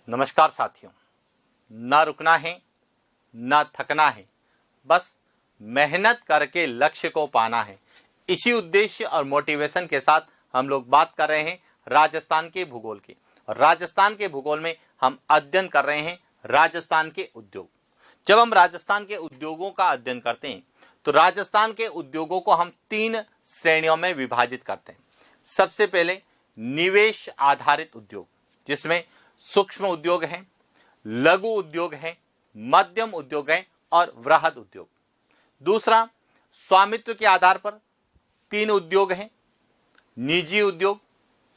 नमस्कार साथियों। ना रुकना है, ना थकना है, बस मेहनत करके लक्ष्य को पाना है। इसी उद्देश्य और मोटिवेशन के साथ हम लोग बात कर रहे हैं राजस्थान के भूगोल की। और राजस्थान के भूगोल में हम अध्ययन कर रहे हैं राजस्थान के उद्योग। जब हम राजस्थान के उद्योगों का अध्ययन करते हैं तो राजस्थान के उद्योगों को हम 3 श्रेणियों में विभाजित करते हैं। सबसे पहले निवेश आधारित उद्योग, जिसमें सूक्ष्म उद्योग हैं, लघु उद्योग हैं, मध्यम उद्योग हैं और वृहद उद्योग। दूसरा, स्वामित्व के आधार पर 3 उद्योग हैं, निजी उद्योग,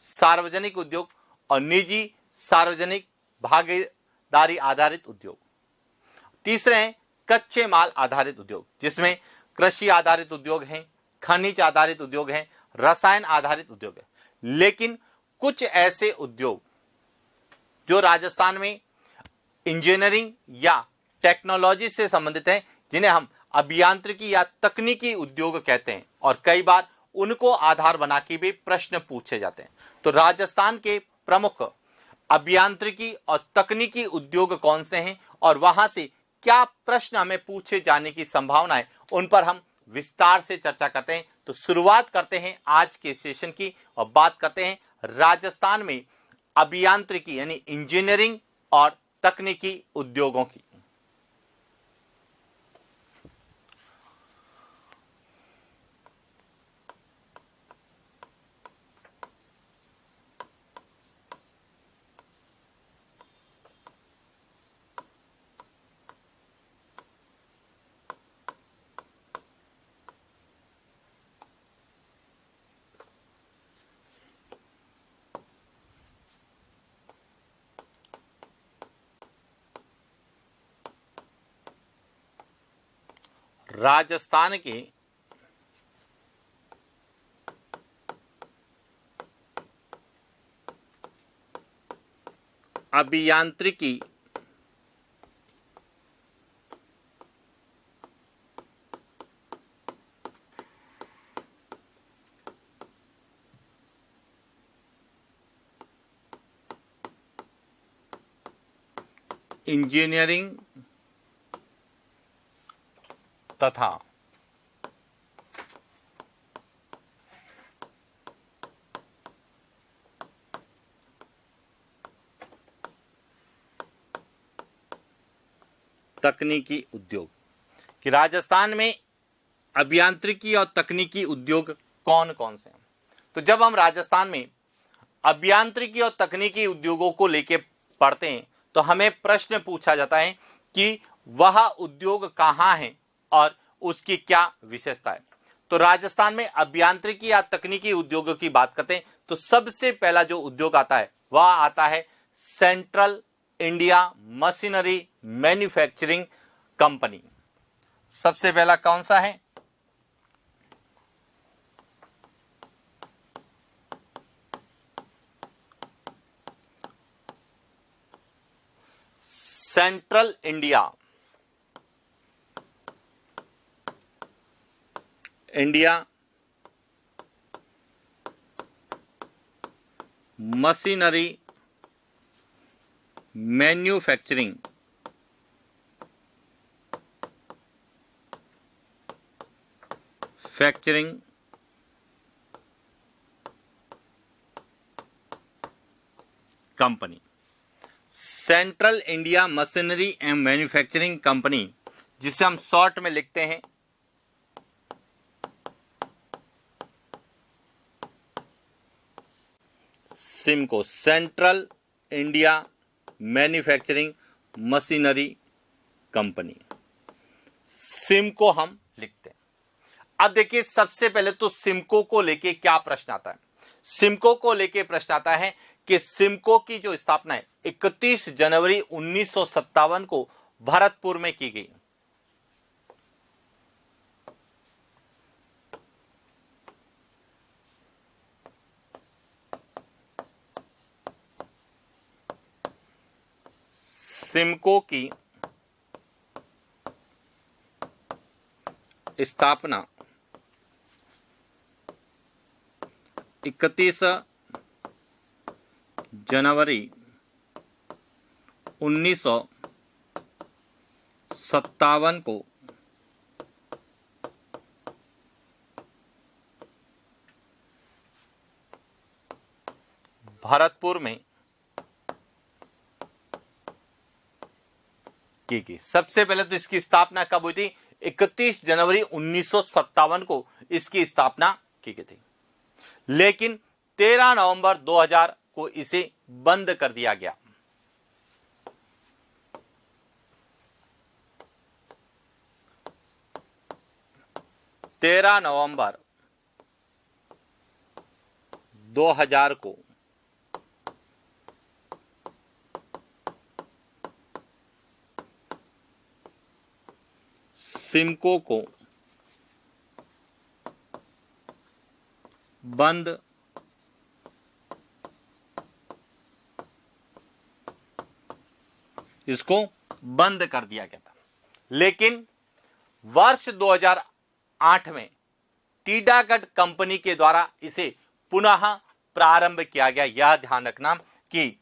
सार्वजनिक उद्योग और निजी सार्वजनिक भागीदारी आधारित उद्योग। तीसरे हैं कच्चे माल आधारित उद्योग, जिसमें कृषि आधारित उद्योग हैं, खनिज आधारित उद्योग हैं, रसायन आधारित उद्योग है। लेकिन कुछ ऐसे उद्योग जो राजस्थान में इंजीनियरिंग या टेक्नोलॉजी से संबंधित हैं, जिन्हें हम अभियांत्रिकी या तकनीकी उद्योग कहते हैं, और कई बार उनको आधार बना के भी प्रश्न पूछे जाते हैं। तो राजस्थान के प्रमुख अभियांत्रिकी और तकनीकी उद्योग कौन से हैं और वहां से क्या प्रश्न हमें पूछे जाने की संभावना है, उन पर हम विस्तार से चर्चा करते हैं। तो शुरुआत करते हैं आज के सेशन की और बात करते हैं राजस्थान में अभियांत्रिकी यानी इंजीनियरिंग और तकनीकी उद्योगों की। राजस्थान के अभियांत्रिकी इंजीनियरिंग तथा तकनीकी उद्योग कि राजस्थान में अभियांत्रिकी और तकनीकी उद्योग कौन कौन से हैं। तो जब हम राजस्थान में अभियांत्रिकी और तकनीकी उद्योगों को लेके पढ़ते हैं तो हमें प्रश्न पूछा जाता है कि वह उद्योग कहाँ है और उसकी क्या विशेषता है। तो राजस्थान में अभियांत्रिकी या तकनीकी उद्योगों की बात करते हैं तो सबसे पहला जो उद्योग आता है वह आता है central India machinery manufacturing company. सबसे पहला कौन सा है? Central India machinery manufacturing company. Central India machinery and manufacturing company, जिसे हम शॉर्ट में लिखते हैं Simco, central India manufacturing machinery company, Simco हम लिखते हैं। अब देखिए, सबसे पहले तो सिमको को लेके क्या प्रश्न आता है। सिमको को लेके प्रश्न आता है कि सिमको की जो स्थापना है 31 जनवरी 1957 को भरतपुर में की गई। सिमको की स्थापना 31 जनवरी 1957 को भरतपुर में की गई। सबसे पहले तो इसकी स्थापना कब हुई थी? 31 जनवरी 1957 को इसकी स्थापना की गई थी, लेकिन 13 नवंबर 2000 को इसे बंद कर दिया गया। नवंबर 2000 को सिमको को बंद कर दिया गया था। लेकिन वर्ष 2008 में टीडागढ़ कंपनी के द्वारा इसे पुनः प्रारंभ किया गया। यह ध्यान रखना कि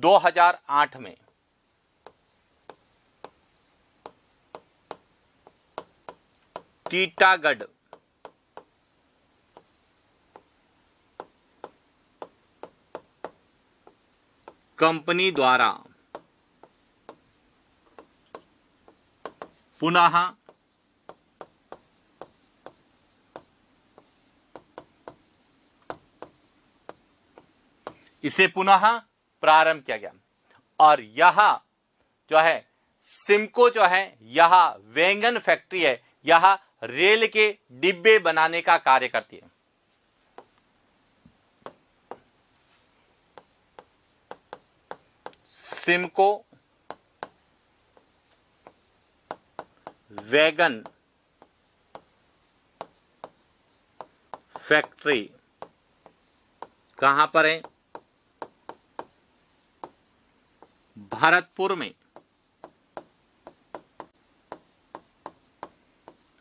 2008 में टीटागढ़ कंपनी द्वारा पुनः इसे पुनः प्रारंभ किया गया। और यह जो है सिमको जो है, यह वैगन फैक्ट्री है, यह रेल के डिब्बे बनाने का कार्य करती है। सिमको वैगन फैक्ट्री कहां पर है? भरतपुर में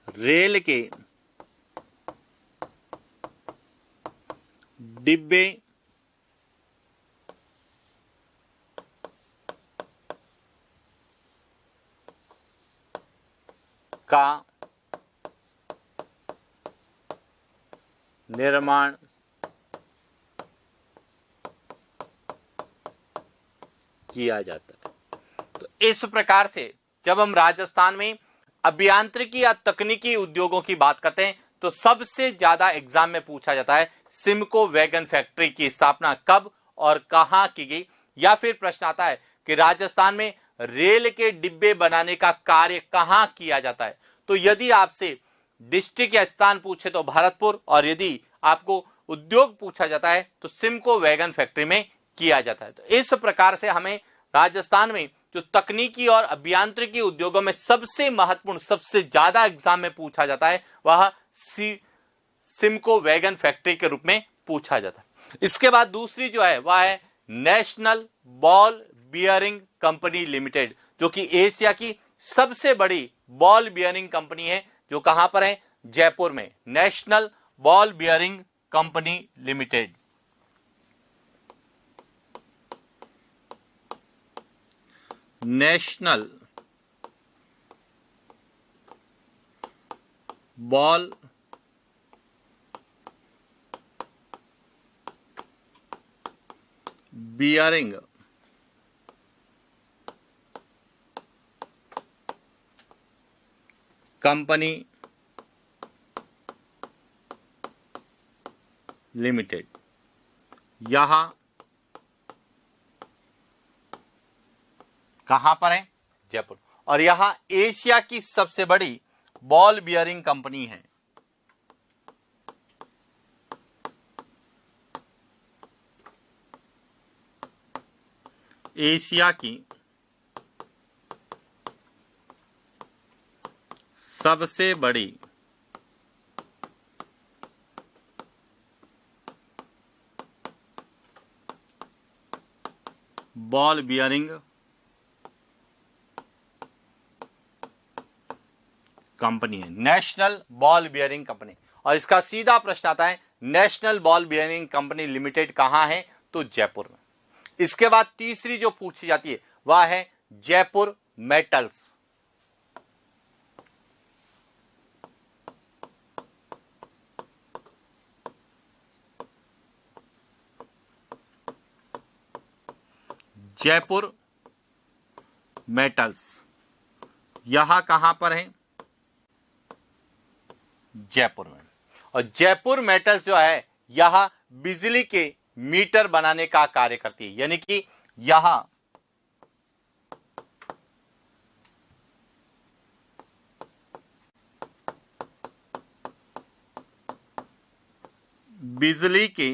रेल के डिब्बे का निर्माण किया जाता है। तो इस प्रकार से जब हम राजस्थान में अभियांत्रिकी या तकनीकी उद्योगों की बात करते हैं तो सबसे ज्यादा एग्जाम में पूछा जाता है सिमको वैगन फैक्ट्री की स्थापना कब और कहां की गई, या फिर प्रश्न आता है कि राजस्थान में रेल के डिब्बे बनाने का कार्य कहां किया जाता है। तो यदि आपसे डिस्ट्रिक्ट या स्थान पूछे तो भरतपुर, और यदि आपको उद्योग पूछा जाता है तो सिमको वैगन फैक्ट्री में किया जाता है। तो इस प्रकार से हमें राजस्थान में जो तकनीकी और अभियांत्रिकी उद्योगों में सबसे महत्वपूर्ण, सबसे ज्यादा एग्जाम में पूछा जाता है वह सिमको वैगन फैक्ट्री के रूप में पूछा जाता है। इसके बाद दूसरी जो है वह है national ball bearing company limited, जो कि एशिया की सबसे बड़ी बॉल बियरिंग कंपनी है, जो कहां पर है? जयपुर में। National ball bearing company limited. National ball bearing company limited, यहां कहां पर है? जयपुर। और यहां एशिया की सबसे बड़ी बॉल बियरिंग कंपनी है। एशिया की सबसे बड़ी बॉल बियरिंग कंपनी है, नेशनल बॉल बियरिंग कंपनी। और इसका सीधा प्रश्न आता है national ball bearing company limited कहां है? तो जयपुर में। इसके बाद तीसरी जो पूछी जाती है वह है जयपुर मेटल्स। जयपुर मेटल्स यहां कहां पर है? जयपुर में। और जयपुर मेटल्स जो है यह बिजली के मीटर बनाने का कार्य करती है, यानी कि यहां बिजली के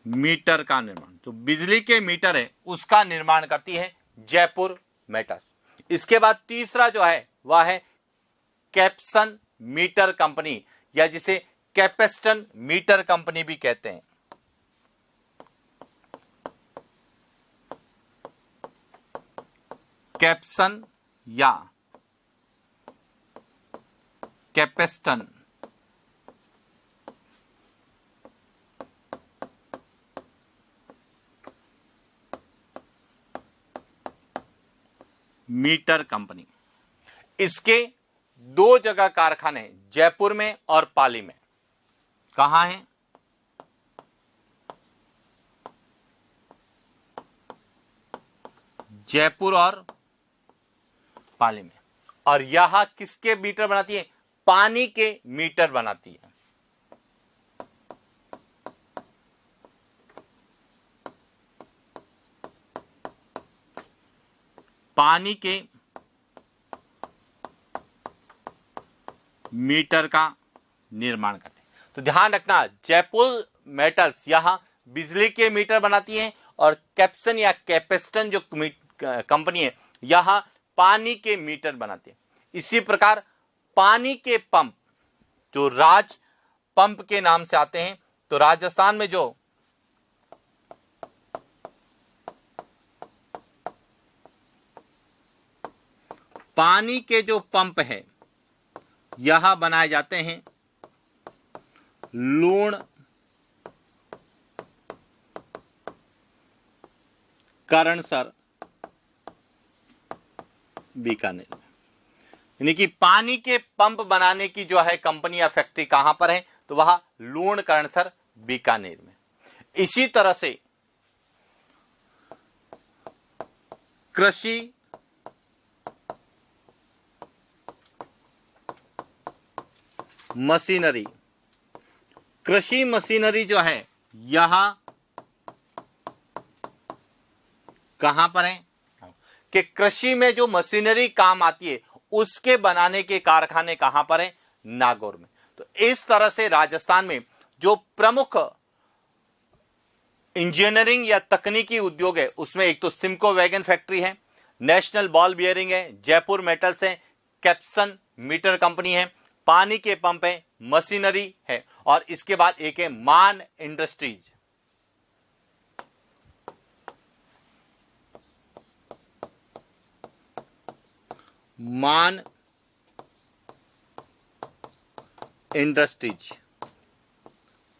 मीटर का निर्माण, जो बिजली के मीटर है उसका निर्माण करती है जयपुर मेटल्स। इसके बाद तीसरा जो है वह है कैप्सन मीटर कंपनी, या जिसे कैपेस्टन मीटर कंपनी भी कहते हैं। कैप्सन या कैपेस्टन मीटर कंपनी। इसके दो जगह कारखाने हैं, जयपुर में और पाली में। कहां है? जयपुर और पाली में। और यह किसके मीटर बनाती है? पानी के मीटर बनाती है। पानी के मीटर का निर्माण करते हैं। तो ध्यान रखना, जयपुर मेटल्स यहां बिजली के मीटर बनाती है, और कैप्सन या कैपेस्टन जो कंपनी है यहां पानी के मीटर बनाती है। इसी प्रकार पानी के पंप जो राज पंप के नाम से आते हैं, तो राजस्थान में जो पानी के जो पंप है यह बनाए जाते हैं लूण करणसर बीकानेर में। यानी कि पानी के पंप बनाने की जो है कंपनी या फैक्ट्री कहां पर है? तो वह लूण करणसर बीकानेर में। इसी तरह से कृषि मशीनरी, कृषि मशीनरी जो है यह कहां पर है? कि कृषि में जो मशीनरी काम आती है उसके बनाने के कारखाने कहां पर है? नागौर में। तो इस तरह से राजस्थान में जो प्रमुख इंजीनियरिंग या तकनीकी उद्योग है उसमें एक तो सिमको वैगन फैक्ट्री है, नेशनल बॉल बियरिंग है, जयपुर मेटल्स है, कैप्सन मीटर कंपनी है, पानी के पंप है, मशीनरी है, और इसके बाद एक है मान इंडस्ट्रीज। मान इंडस्ट्रीज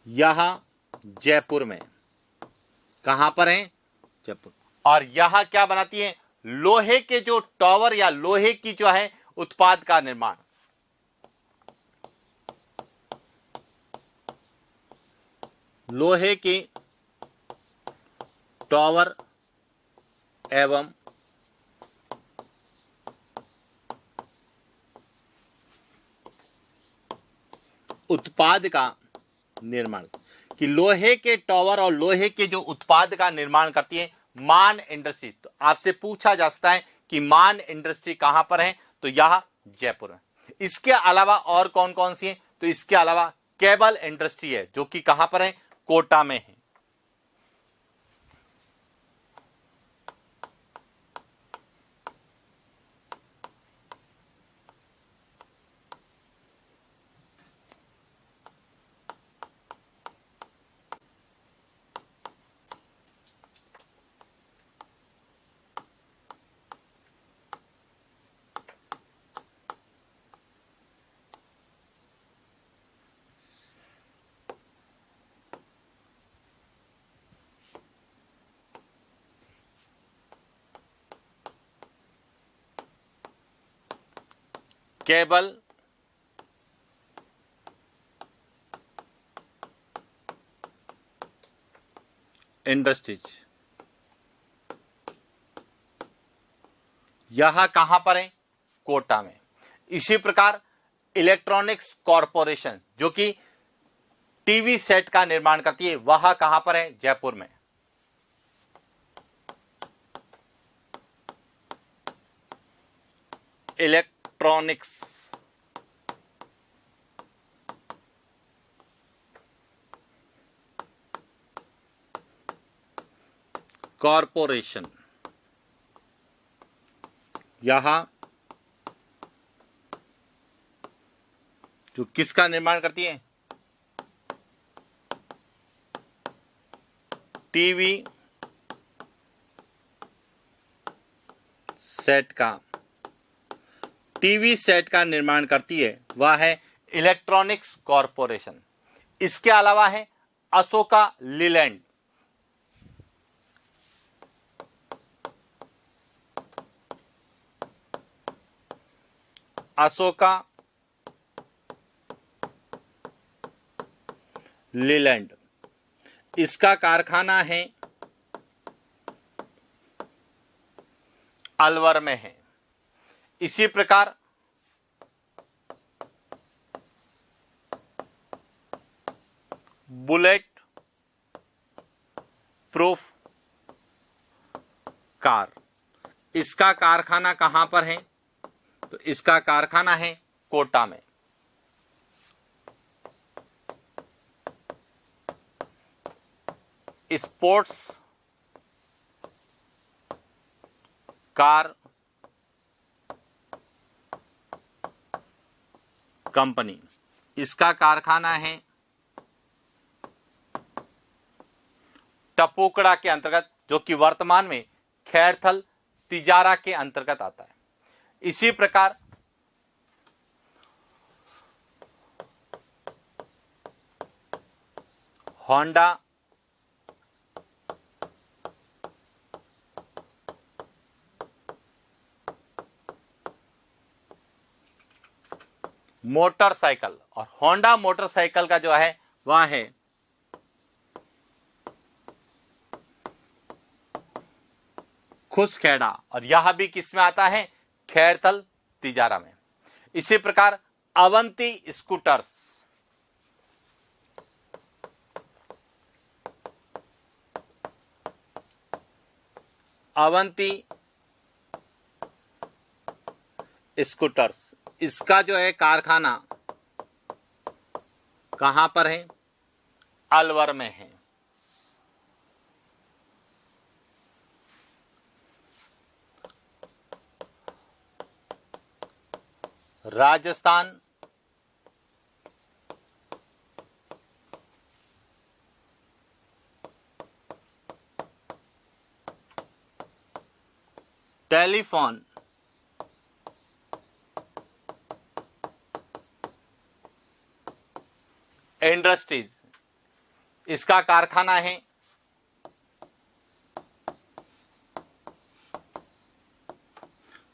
यह जयपुर में। कहां पर है? जयपुर। और यह क्या बनाती है? लोहे के जो टावर या लोहे की जो है उत्पाद का निर्माण। लोहे के टावर एवं उत्पाद का निर्माण, कि लोहे के टावर और लोहे के जो उत्पाद का निर्माण करती है मान इंडस्ट्री। तो आपसे पूछा जा सकता है कि मान इंडस्ट्री कहां पर है? तो यह जयपुर है। इसके अलावा और कौन कौन सी है? तो इसके अलावा केबल इंडस्ट्री है जो कि कहां पर है? कोटा में है। केबल इंडस्ट्रीज, यह कहां पर है? कोटा में। इसी प्रकार इलेक्ट्रॉनिक्स कॉरपोरेशन जो कि टीवी सेट का निर्माण करती है, वह कहां पर है? जयपुर में। इलेक्ट्रॉनिक्स कॉरपोरेशन यहां जो किसका निर्माण करती है? टीवी सेट का, टीवी सेट का निर्माण करती है, वह है इलेक्ट्रॉनिक्स कॉरपोरेशन। इसके अलावा है अशोका लीलैंड, अशोका लीलैंड, इसका कारखाना है अलवर में है। इसी प्रकार बुलेट प्रूफ कार, इसका कारखाना कहां पर है? तो इसका कारखाना है कोटा में। स्पोर्ट्स कार कंपनी, इसका कारखाना है टपुकड़ा के अंतर्गत, जो कि वर्तमान में खैरथल तिजारा के अंतर्गत आता है। इसी प्रकार होंडा मोटरसाइकिल, और होंडा मोटरसाइकिल का जो है वह है खुसखेड़ा, और यह भी किस में आता है? खैरथल तिजारा में। इसी प्रकार अवंती स्कूटर्स, अवंती स्कूटर्स, इसका जो है कारखाना कहां पर है? अलवर में है। राजस्थान टेलीफोन इंडस्ट्रीज, इसका कारखाना है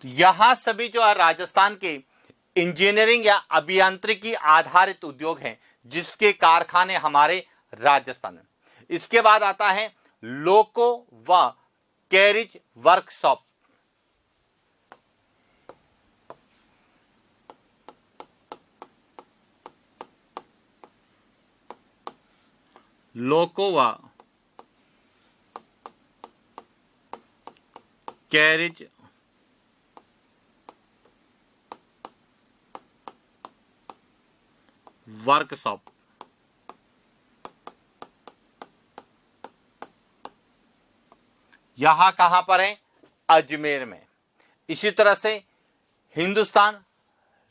तो यहां सभी जो है राजस्थान के इंजीनियरिंग या अभियांत्रिकी आधारित उद्योग हैं, जिसके कारखाने हमारे राजस्थान में। इसके बाद आता है लोको व कैरिज वर्कशॉप, लोको व कैरिज वर्कशॉप, यहां कहां पर है? अजमेर में। इसी तरह से हिंदुस्तान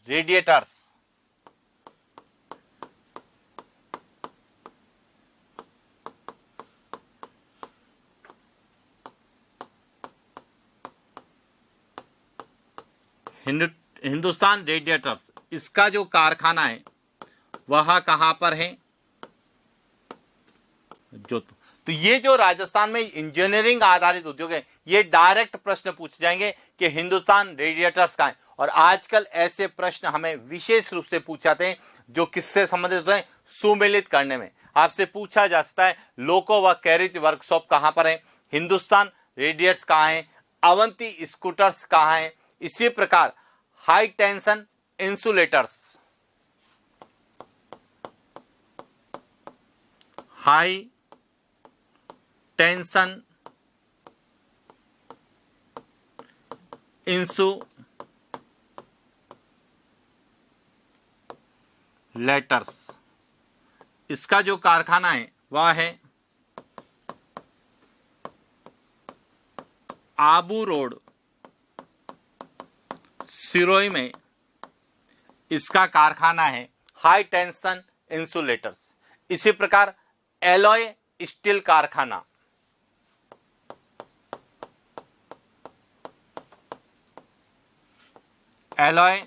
रेडिएटर्स, हिंदुस्तान रेडिएटर्स, इसका जो कारखाना है वह कहां पर है? जोधपुर। तो ये जो राजस्थान में इंजीनियरिंग आधारित उद्योग है, ये डायरेक्ट प्रश्न पूछ जाएंगे कि हिंदुस्तान रेडिएटर्स कहाँ है। और आजकल ऐसे प्रश्न हमें विशेष रूप से पूछे जाते हैं जो किससे संबंधित होते हैं, सुमेलित करने में। आपसे पूछा जा सकता है लोको व कैरिज वर्कशॉप कहां पर है, हिंदुस्तान रेडिएटर्स कहां है, अवंती स्कूटर्स कहां है। इसी प्रकार high tension insulators, high tension insulators, इसका जो कारखाना है वह है आबू रोड सिरोही में, इसका कारखाना है हाई टेंशन इंसुलेटर्स। इसी प्रकार एलॉय स्टील कारखाना, एलॉय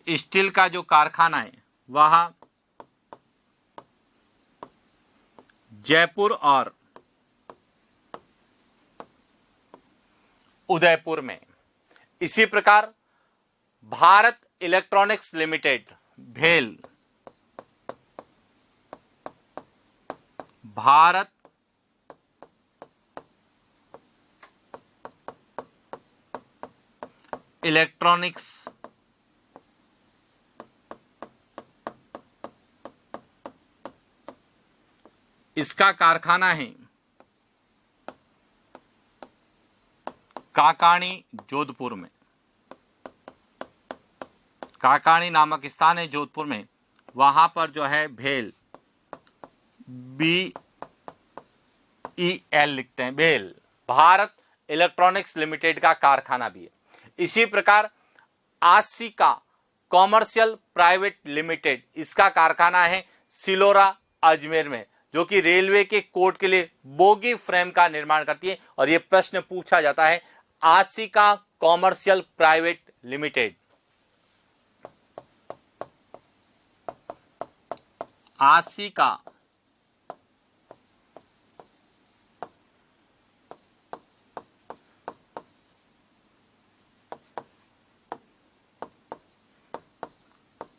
स्टील का जो कारखाना है वह जयपुर और उदयपुर में। इसी प्रकार भारत इलेक्ट्रॉनिक्स लिमिटेड भेल, भारत इलेक्ट्रॉनिक्स इसका कारखाना है काकाणी जोधपुर में, काकाणी नामक स्थान है जोधपुर में, वहां पर जो है भेल BEL लिखते हैं, भेल भारत इलेक्ट्रॉनिक्स लिमिटेड का कारखाना भी है। इसी प्रकार आसिका कॉमर्शियल प्राइवेट लिमिटेड, इसका कारखाना है सिलोरा अजमेर में, जो कि रेलवे के कोच के लिए बोगी फ्रेम का निर्माण करती है। और यह प्रश्न पूछा जाता है आसिका कॉमर्शियल प्राइवेट लिमिटेड, आसिका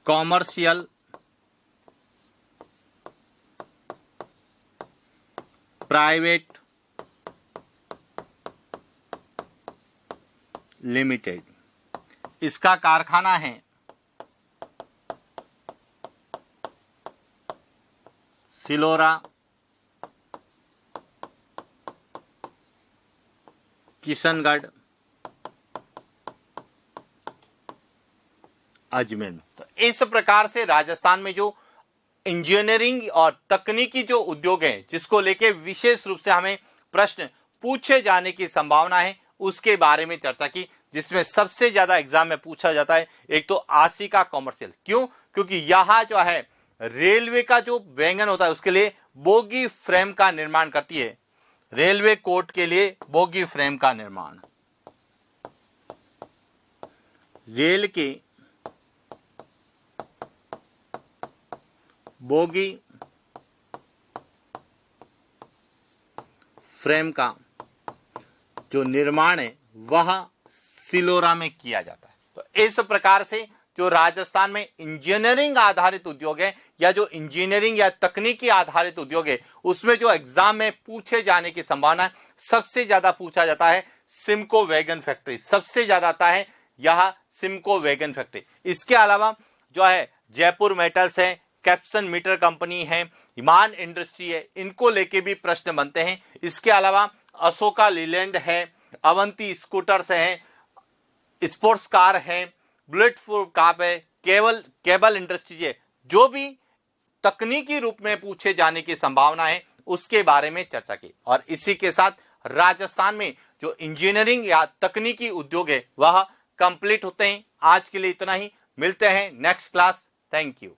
कॉमर्शियल प्राइवेट लिमिटेड, इसका कारखाना है सिलोरा, किशनगढ़, अजमेर। तो इस प्रकार से राजस्थान में जो इंजीनियरिंग और तकनीकी जो उद्योग है जिसको लेके विशेष रूप से हमें प्रश्न पूछे जाने की संभावना है उसके बारे में चर्चा की, जिसमें सबसे ज्यादा एग्जाम में पूछा जाता है एक तो आसिका कॉमर्शियल। क्यों? क्योंकि यहां जो है रेलवे का जो वैगन होता है उसके लिए बोगी फ्रेम का निर्माण करती है, रेलवे कोच के लिए बोगी फ्रेम का निर्माण, रेल के बोगी फ्रेम का जो निर्माण है वह सिलोरा में किया जाता है। तो इस प्रकार से जो राजस्थान में इंजीनियरिंग आधारित उद्योग है या जो इंजीनियरिंग या तकनीकी आधारित उद्योग है उसमें जो एग्जाम में पूछे जाने की संभावना है, सबसे ज्यादा पूछा जाता है सिमको वैगन फैक्ट्री, सबसे ज्यादा आता है यह सिमको वैगन फैक्ट्री। इसके अलावा जो है जयपुर मेटल्स है, कैप्सन मीटर कंपनी है, हिमान इंडस्ट्री है, इनको लेके भी प्रश्न बनते हैं। इसके अलावा अशोका लीलैंड है, अवंती स्कूटर्स है, स्पोर्ट्स कार है, बुलेट प्रूफ कार है, केबल इंडस्ट्री है। जो भी तकनीकी रूप में पूछे जाने की संभावना है उसके बारे में चर्चा की। और इसी के साथ राजस्थान में जो इंजीनियरिंग या तकनीकी उद्योग है वह कंप्लीट होते हैं। आज के लिए इतना ही, मिलते हैं नेक्स्ट क्लास। Thank you.